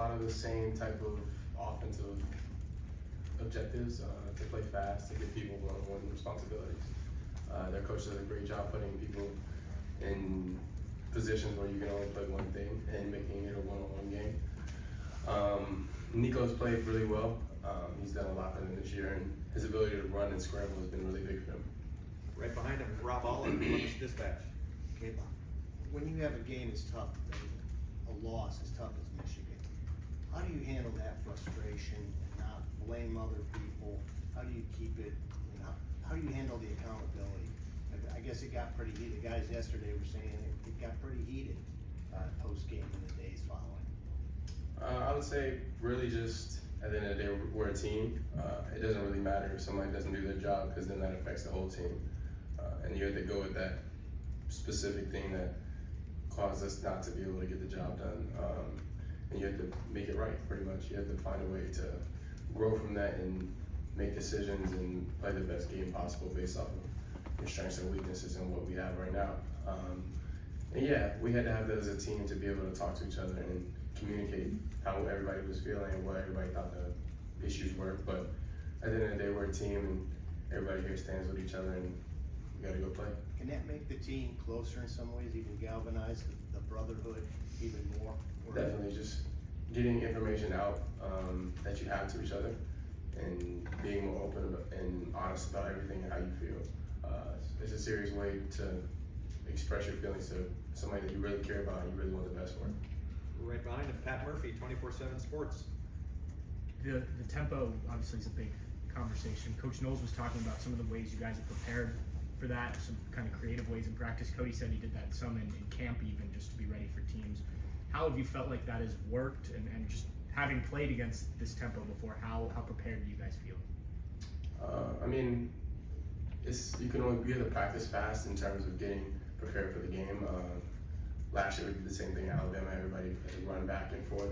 lot of the same type of offensive objectives, to play fast, to give people one-on-one responsibilities. Their coach does a great job putting people in positions where you can only play one thing and making it a one-on-one game. Nico's played really well. He's done a lot for them this year, and his ability to run and scramble has been really big for him. Right behind him is Rob Allen, Columbus Dispatch. Okay, Bob. When you have a game as tough, a loss as tough as Michigan, how do you handle that frustration and not blame other people? How do you keep it, how do you handle the accountability? I guess it got pretty heated. The guys yesterday were saying it got pretty heated post-game in the days following. I would say really just at the end of the day, we're a team. It doesn't really matter if somebody doesn't do their job because then that affects the whole team. And you have to go with that specific thing that caused us not to be able to get the job done. And you have to make it right, pretty much. You have to find a way to grow from that and make decisions and play the best game possible based off of your strengths and weaknesses and what we have right now. And yeah, we had to have that as a team to be able to talk to each other and communicate how everybody was feeling and what everybody thought the issues were. But at the end of the day, we're a team and everybody here stands with each other and we gotta go play. Can that make the team closer in some ways, even galvanize the brotherhood even more? Definitely, just getting information out that you have to each other and being more open and honest about everything and how you feel. It's a serious way to express your feelings to somebody that you really care about and you really want the best for. Right behind him, Pat Murphy, 24/7 Sports. The tempo obviously is a big conversation. Coach Knowles was talking about some of the ways you guys have prepared for that, some kind of creative ways in practice. Cody said he did that some in camp even, just to be ready for teams. How have you felt like that has worked, and just having played against this tempo before, how prepared do you guys feel? I mean, you have to practice fast in terms of getting prepared for the game. Last year we did the same thing in Alabama. Everybody had to run back and forth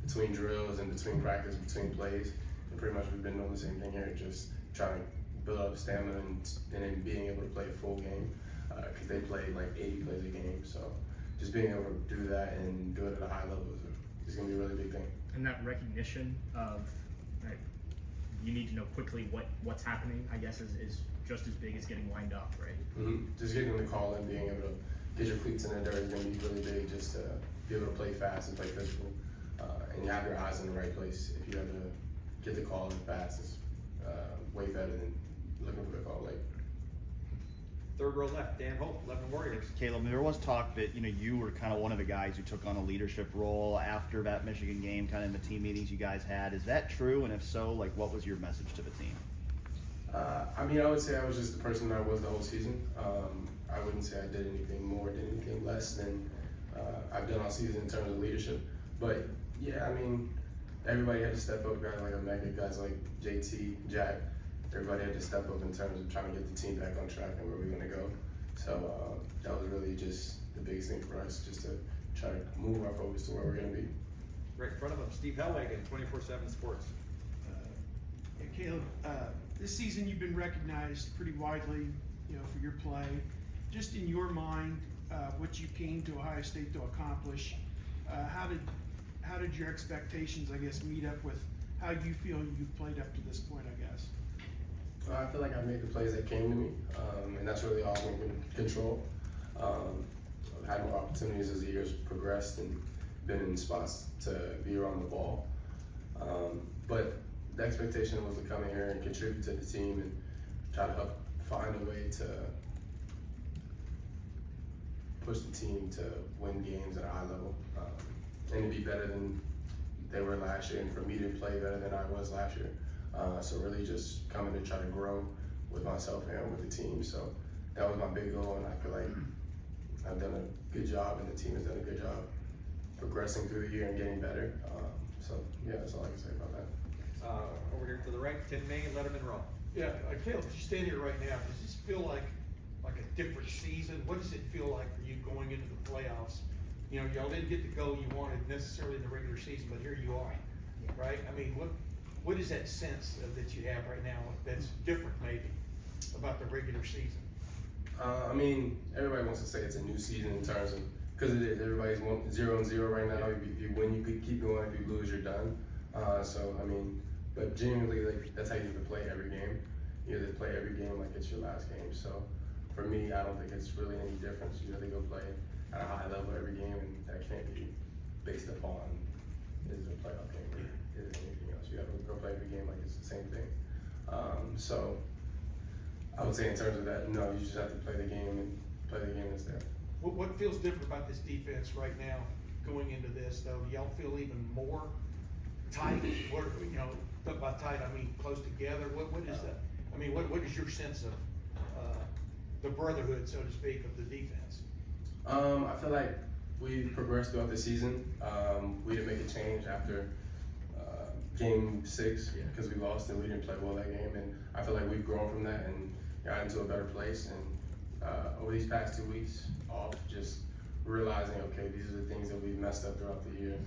between drills and between practice, between plays. And pretty much we've been doing the same thing here, just trying to build up stamina and then being able to play a full game because they play like 80 plays a game. So just being able to do that and do it at a high level is going to be a really big thing. And that recognition of, right, you need to know quickly what's happening, I guess, is just as big as getting lined up, right? Mm-hmm. Just getting the call and being able to get your cleats in the dirt is going to be really big, just to be able to play fast and play physical. And you have your eyes in the right place. If you have to get the call in fast, it's way better than looking for the call late. Third row left, Dan Holt, 11 Warriors. Caleb, there was talk that you were kind of one of the guys who took on a leadership role after that Michigan game, kind of in the team meetings you guys had. Is that true? And if so, what was your message to the team? I mean, I would say I was just the person that I was the whole season. I wouldn't say I did anything more, did anything less than I've done all season in terms of leadership. But yeah, I mean, everybody had to step up. Guys like Emeka, guys like JT, Jack. Everybody had to step up in terms of trying to get the team back on track and where we're going to go. So that was really just the biggest thing for us, just to try to move our focus to where we're going to be. Right in front of him, Steve Hellwagen, 24/7 Sports. Caleb, this season you've been recognized pretty widely, for your play. Just in your mind, what you came to Ohio State to accomplish, how did your expectations, I guess, meet up with how you feel you've played up to this point, I guess? I feel like I made the plays that came to me, and that's really all we can control. I've had more opportunities as the years progressed and been in spots to be around the ball. But the expectation was to come in here and contribute to the team and try to help find a way to push the team to win games at a high level and to be better than they were last year, and for me to play better than I was last year. So really just coming to try to grow with myself and with the team. So that was my big goal, and I feel like I've done a good job and the team has done a good job progressing through the year and getting better. So yeah, that's all I can say about that. Over here to the right, Tim May, Letterman Row. Yeah, Caleb, if you stand here right now, does this feel like a different season? What does it feel like for you going into the playoffs? Y'all didn't get the goal you wanted necessarily in the regular season, but here you are, right? I mean, what is that sense that you have right now that's different maybe about the regular season? I mean, everybody wants to say it's a new season in terms of because it is. Everybody's 0-0 right now. If you win, you could keep going. If you lose, you're done. So I mean, but genuinely, like that's how you have to play every game. You have to play every game like it's your last game. So for me, I don't think it's really any difference. You have to go play at a high level every game, and that can't be based upon is it a playoff game or is it anything else. You have to go play every game like it's the same thing. So I would say in terms of that, no, you just have to play the game and play the game that's there. What feels different about this defense right now going into this though? Do y'all feel even more tight? What, you know, by tight, I mean close together. What is that? I mean, what is your sense of the brotherhood, so to speak, of the defense? I feel like we progressed throughout the season. We didn't make a change after game 6 because we lost and we didn't play well that game. And I feel like we've grown from that and got into a better place. And over these past 2 weeks off, just realizing, okay, these are the things that we've messed up throughout the year.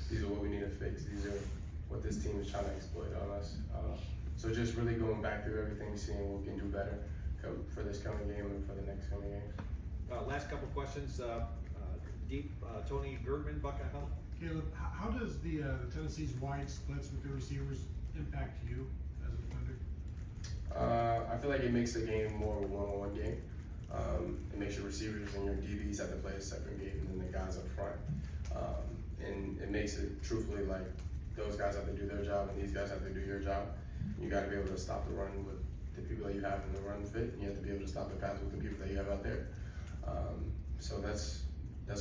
These are what we need to fix. These are what this team is trying to exploit on us. So just really going back through everything, seeing what we can do better for this coming game and for the next coming games. Last couple questions. Deep, Tony Girdman, Buckeye Health. Caleb, how does the Tennessee's wide splits with the receivers impact you as a defender? I feel like it makes the game more of a one-on-one game. It makes your receivers and your DBs have to play a separate game than the guys up front. And it makes it truthfully like those guys have to do their job and these guys have to do your job. You got to be able to stop the run with the people that you have in the run fit, and you have to be able to stop the pass with the people that you have out there. So that's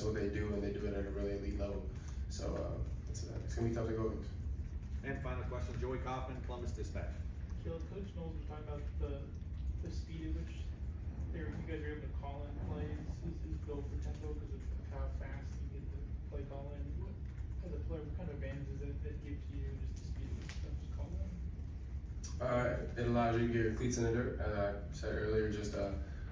what they do, and they do it at a really elite level. So it's gonna be tough to go against. And final question, Joey Kaufman, Columbus Dispatch. Caleb, Coach Knowles was talking about the speed at which you guys are able to call in plays is built for tempo because of how fast you get the play call in. What, as a player, what kind of advantages that gives you just the speed of which stuff is called in? It allows you to get your cleats in the dirt, as I said earlier, just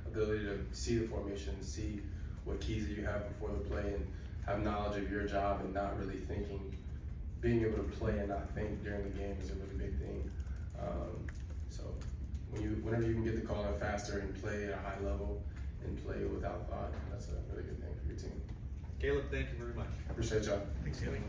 ability to see the formation, see what keys that you have before the play, and have knowledge of your job and not really thinking. Being able to play and not think during the game is a really big thing. So whenever you can get the call in faster and play at a high level and play without thought, that's a really good thing for your team. Caleb, thank you very much. Appreciate y'all. Thanks, Caleb.